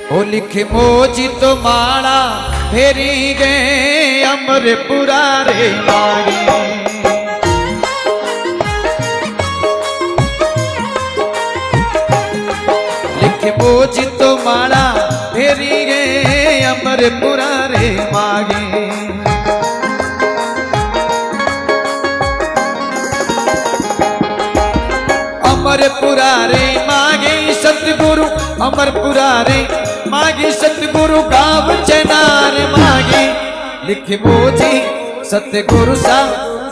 ओ लिखे मोजी तो माला फेरी गए अमरपुरा रे मागे। लिखे मोजी तो माला फेरी गए अमरपुरा रे मागे। अमरपुरा रे मागे सतगुरु अमरपुरा रे मागे सतगुरु गाँव चनार मागे। लिख मोजी सतगुरु सा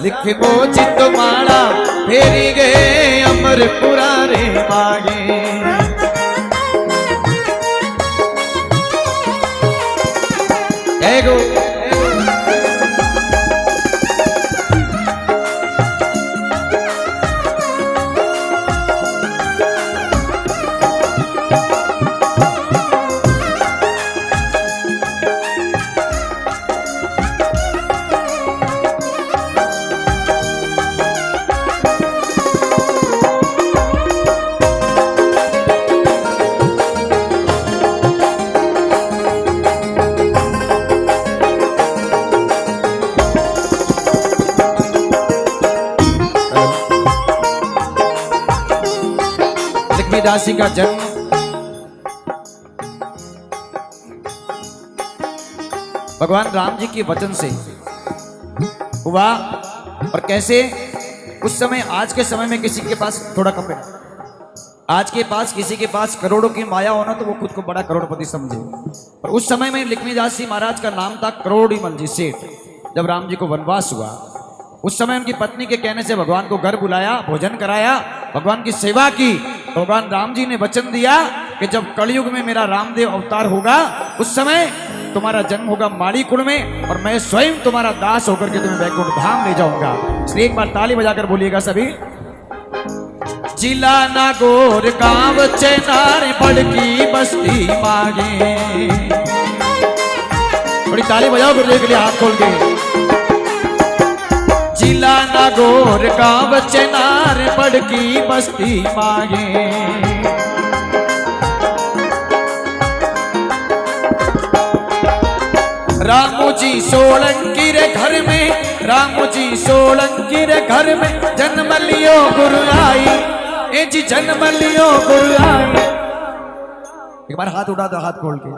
लिख मोजी तो माला फेरी गए अमरपुरा रे मागे। एगो दासी का जन्म भगवान राम जी के वचन से हुआ। और कैसे उस समय आज के समय में किसी के पास थोड़ा कम है, आज के पास किसी के पास करोड़ों की माया होना तो वो खुद को बड़ा करोड़पति समझे। और उस समय में लक्ष्मीदास जी महाराज का नाम था करोड़ीमल जी सेठ। जब राम जी को वनवास हुआ उस समय उनकी पत्नी के कहने से भगवान को घर बुलाया, भोजन कराया, भगवान की सेवा की। भगवान राम जी ने वचन दिया कि जब कलयुग में मेरा रामदेव अवतार होगा उस समय तुम्हारा जन्म होगा माड़ीकुंड में और मैं स्वयं तुम्हारा दास होकर के तुम्हें वैकुंठ धाम ले जाऊंगा। इसलिए एक बार ताली बजाकर बोलिएगा सभी। जिला नागौर गांव चेनार बड़की बस्ती मागे। बड़ी ताली बजाओ गुरुदेव के लिए हाथ खोल के। जिला नागौर गांव चेनार बड़की बस्ती मागे। रामू जी सोलंकी रे घर में रामू जी सोलंकी रे घर में जन्म लियो गुरु आई। ए जी जन्म लियो गुरु आई। एक बार हाथ उठा दो, हाथ खोल के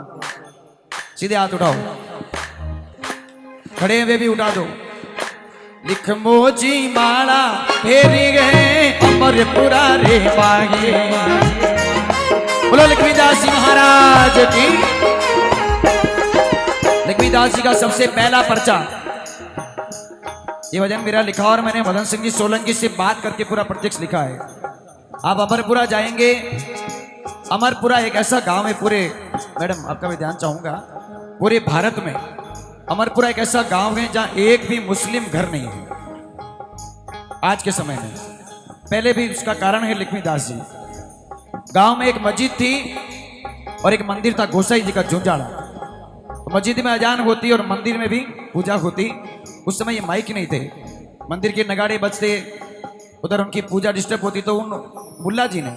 सीधे हाथ उठाओ, खड़े हुए भी उठा दो। लिख मोजी माला फेरी गए अमरपुरा रे मागे। बोलो लक्ष्मीदास जी महाराज की। लक्ष्मीदास जी का सबसे पहला पर्चा ये भजन मेरा लिखा और मैंने मदन सिंह जी सोलंकी से बात करके पूरा प्रत्यक्ष लिखा है। आप अमरपुरा जाएंगे, अमरपुरा एक ऐसा गांव है पूरे, मैडम आपका मैं ध्यान चाहूंगा, पूरे भारत में अमरपुरा एक ऐसा गांव है जहां एक भी मुस्लिम घर नहीं है आज के समय में। पहले भी उसका कारण है लक्ष्मीदास जी। गांव में एक मस्जिद थी और एक मंदिर था गोसाई जी का झुंझाड़ा। मस्जिद में अजान होती और मंदिर में भी पूजा होती। उस समय ये माइक नहीं थे, मंदिर के नगाड़े बजते, उधर उनकी पूजा डिस्टर्ब होती। तो उन मुल्ला जी ने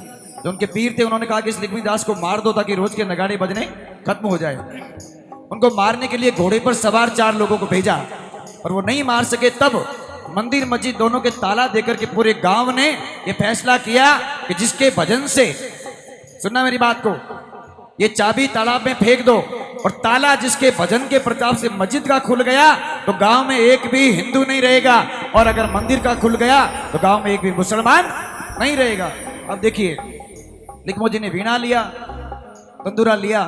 जो उनके पीर थे उन्होंने कहा कि इस लक्ष्मीदास को मार दो ताकि रोज के नगाड़े बजने खत्म हो जाए। उनको मारने के लिए घोड़े पर सवार 4 लोगों को भेजा और वो नहीं मार सके। तब मंदिर मस्जिद दोनों के ताला देकर के पूरे गांव ने ये फैसला किया कि जिसके भजन से, सुनना मेरी बात को, ये चाबी तालाब में फेंक दो और ताला जिसके भजन के प्रताप से मस्जिद का खुल गया तो गांव में एक भी हिंदू नहीं रहेगा, और अगर मंदिर का खुल गया तो गांव में एक भी मुसलमान नहीं रहेगा। अब देखिए लिखमो जी ने वीणा लिया, तंदूरा लिया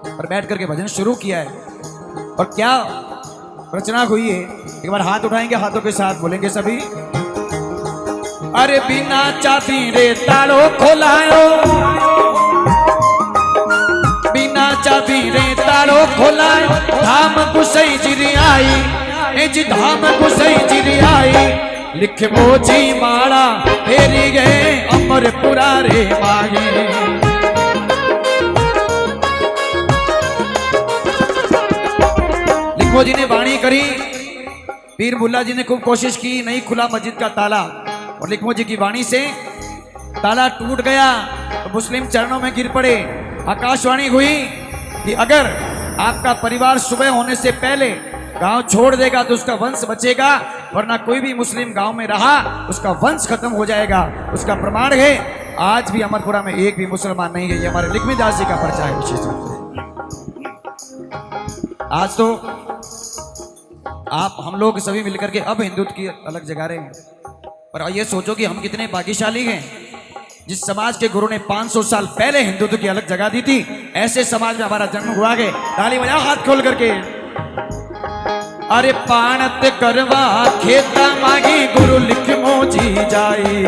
और बैठ करके भजन शुरू किया है। और क्या रचना हुई है, एक बार हाथ उठाएंगे, हाथों के साथ बोलेंगे सभी। अरे बिना चाबी रे तालो खोलायो, बिना चाबी रे तालो खोलायो, धाम गुसई जिरी आई। ए जी धाम गुसई जिरी आई। लिख मोजी माला फेरी गए अमरपुरा रे मागे। लिखो जी ने वाणी करी, पीर बुल्ला जी ने खूब कोशिश की, नहीं खुला मस्जिद का ताला, और लिखमो जी की वाणी से ताला टूट गया तो मुस्लिम चरणों में गिर पड़े। आकाशवाणी हुई कि अगर आपका परिवार सुबह होने से पहले गांव छोड़ देगा तो उसका वंश बचेगा, वरना कोई भी मुस्लिम गांव में रहा उसका वंश खत्म हो जाएगा। उसका प्रमाण है आज भी अमरपुरा में एक भी मुसलमान नहीं है। ये हमारे लिखमीदास जी का पर्चा है विशेष रूप से। आज तो आप हम लोग सभी मिलकर के अब हिंदुत्व की अलग जगा रहे हैं, और ये सोचो कि हम कितने भाग्यशाली हैं। जिस समाज के गुरु ने 500 साल पहले हिंदुत्व की अलग जगह दी थी, ऐसे समाज में हमारा जन्म हुआ है। ताली बजाओ हाथ खोल करके। अरे पाणत करवा खेता मांगी गुरु लिख मोजी जाई,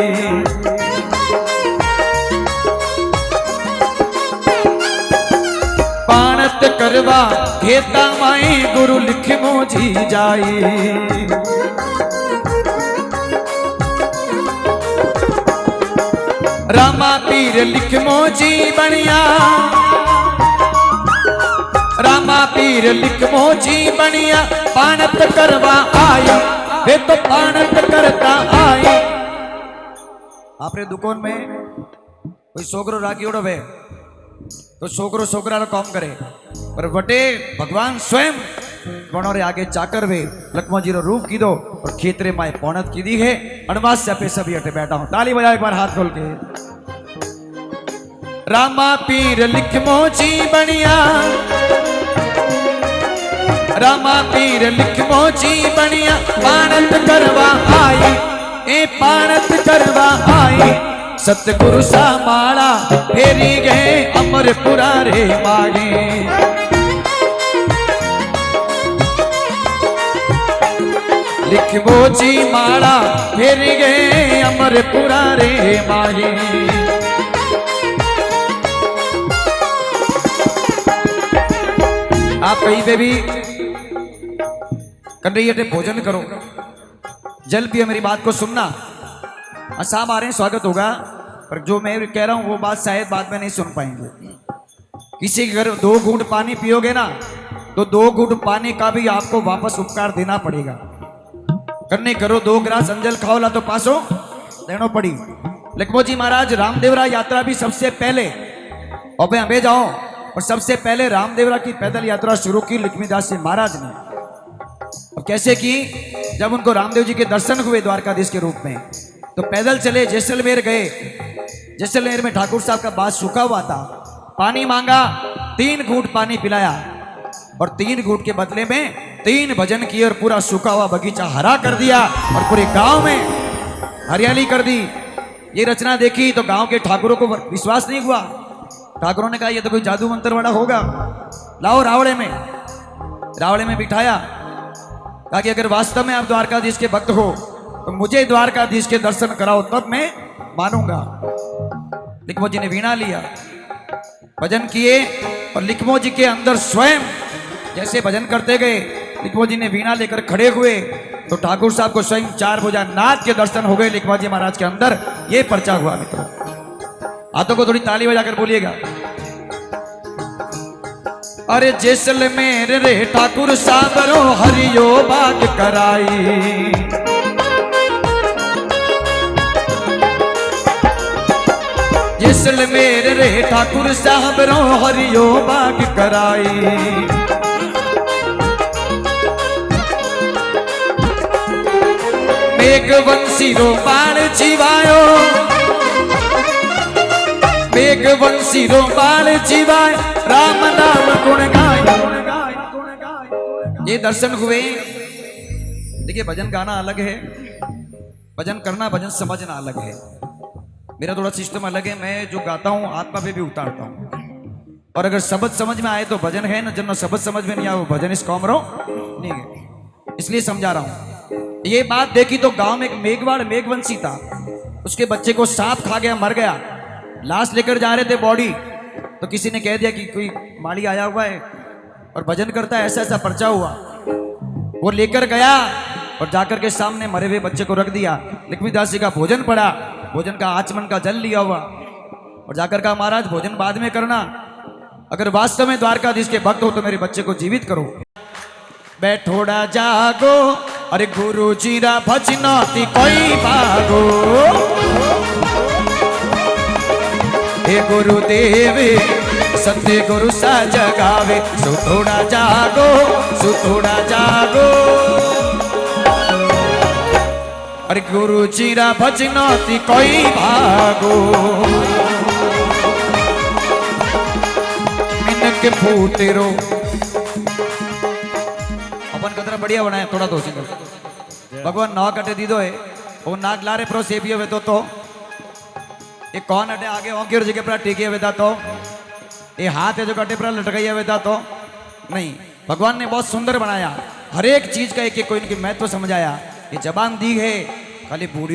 पाणत करवा खेता माई गुरु लिख मोजी जाई। रामा पीर लिख मोजी बनिया, रामा पीर लिख मोजी बनिया, पाणत करवा आया वे तो पाणत करता आया। आपरे दुकान में कोई छोकरो राखी उड़वे तो छोकरो छोकरा रो काम करे, पर वटे भगवान स्वयं बनोरे आगे चाकर वे लक्ष्मण जी रो रूप की दो और खेतरे माए पौनत की दी है। अनवास पे सभी हटे बैठा हूं। ताली बजाओ एक बार हाथ खोल के। रामा पीर लिख मोजी बनिया, रामा पीर लिख मोजी बनिया, पाणत करवा आई ए पाणत करवा आई। सतगुरु सा माला फेरी गए अमरपुरा रे मागे, लिख मोजी माला फेरी गए अमरपुरा रे मागे। आप कहीं पे भी कन्हैया भोजन करो, जल पियो, मेरी बात को सुनना। साहब आ रहे हैं, स्वागत होगा, पर जो मैं कह रहा हूं वो बात शायद बाद में नहीं सुन पाएंगे। किसी के घर 2 घूंट पानी पियोगे ना तो 2 घूंट पानी का भी आपको वापस उपकार देना पड़ेगा। करने करो 2 गिलास अंजल खाओ ला तो पासो देनो पड़ी। लखमोजी महाराज रामदेवरा यात्रा भी सबसे पहले, और हमें जाओ, और सबसे पहले रामदेवरा की पैदल यात्रा शुरू की लक्ष्मीदास जी महाराज ने। और कैसे की? जब उनको रामदेव जी के दर्शन हुए द्वारकाधीश के रूप में, तो पैदल चले, जैसलमेर गए। जैसलमेर में ठाकुर साहब का बात सूखा हुआ था, पानी मांगा, 3 घूंट पानी पिलाया, और 3 घूंट के बदले में 3 भजन किए और पूरा सूखा हुआ बगीचा हरा कर दिया और पूरे गांव में हरियाली कर दी। ये रचना देखी तो गांव के ठाकुरों को विश्वास नहीं हुआ। ठाकुरों ने कहा ये तो कोई जादू मंत्र वाला होगा, लाओ रावड़े में बिठाया। कहा कि अगर वास्तव में आप द्वारकाधीश के भक्त हो तो मुझे द्वारकाधीश के दर्शन कराओ, तब मैं मानूंगा। लिखमो जी ने वीणा लिया, भजन किए, और लिखमो जी के अंदर स्वयं जैसे भजन करते गए, लिखमो जी ने वीणा लेकर खड़े हुए तो ठाकुर साहब को स्वयं 4 भुजा नाथ के दर्शन हो गए लिखमो जी महाराज के अंदर। ये पर्चा हुआ मित्रों। हाथों को थोड़ी ताली बजाकर बोलिएगा। अरे जैसलमेर रे ठाकुर साबरो हरियो बाग कराई, जैसलमेर रे ठाकुर साबरो हरियो बाग कराई। मेघवंशी रो बाण जीवायो, मेघवंशी रो बाण जीवाय, राम नाम गुण गाय। ये दर्शन हुए। देखिए भजन गाना अलग है, भजन करना, भजन समझना अलग है। मेरा थोड़ा सिस्टम अलग है, मैं जो गाता हूँ आत्मा पे भी उतारता हूँ। और अगर शब्द समझ में आए तो भजन है, न जब शब्द समझ में नहीं आए वो भजन इस कौम रो नहीं है। इसलिए समझा रहा हूँ। ये बात देखी तो गांव में एक मेघवाड़ मेघवंशी था, उसके बच्चे को सांप खा गया, मर गया। लाश लेकर जा रहे थे बॉडी, तो किसी ने कह दिया कि कोई माली आया हुआ है और भजन करता है, ऐसा ऐसा पर्चा हुआ। वो लेकर गया और जाकर के सामने मरे हुए बच्चे को रख दिया। लक्ष्मीदास जी का भोजन पड़ा, भोजन का आचमन का जल लिया हुआ, और जाकर कहा महाराज भोजन बाद में करना, अगर वास्तव में द्वारकाधीश के भक्त हो तो मेरे बच्चे को जीवित करो। बैठोड़ा जागो, अरे गुरु जीरा भजनाती कोई भागो, हे गुरुदेव सतगुरु सा जगावे, सुथोड़ा जागो, सुथोड़ा जागो। अरे गुरु जीरा भजना ती कोई भागो, मिनक फूटेरो। अपन कतरा बढ़िया बनाया, थोड़ा तो सिंगल भगवान ना कटे दीदो है वो नाक लारे प्रो सेपियो वे तो ये कौन अटे आगे ओंकी और जगह पर टेकिया वेदा तो ये हाथ है जो कटे पर लटकाइया वेदा तो नहीं। भगवान ने बहुत सुंदर बनाया, हर एक चीज का एक एक कोई इनकी महत्व समझाया। ये जबान दी है खाली बूढ़ियों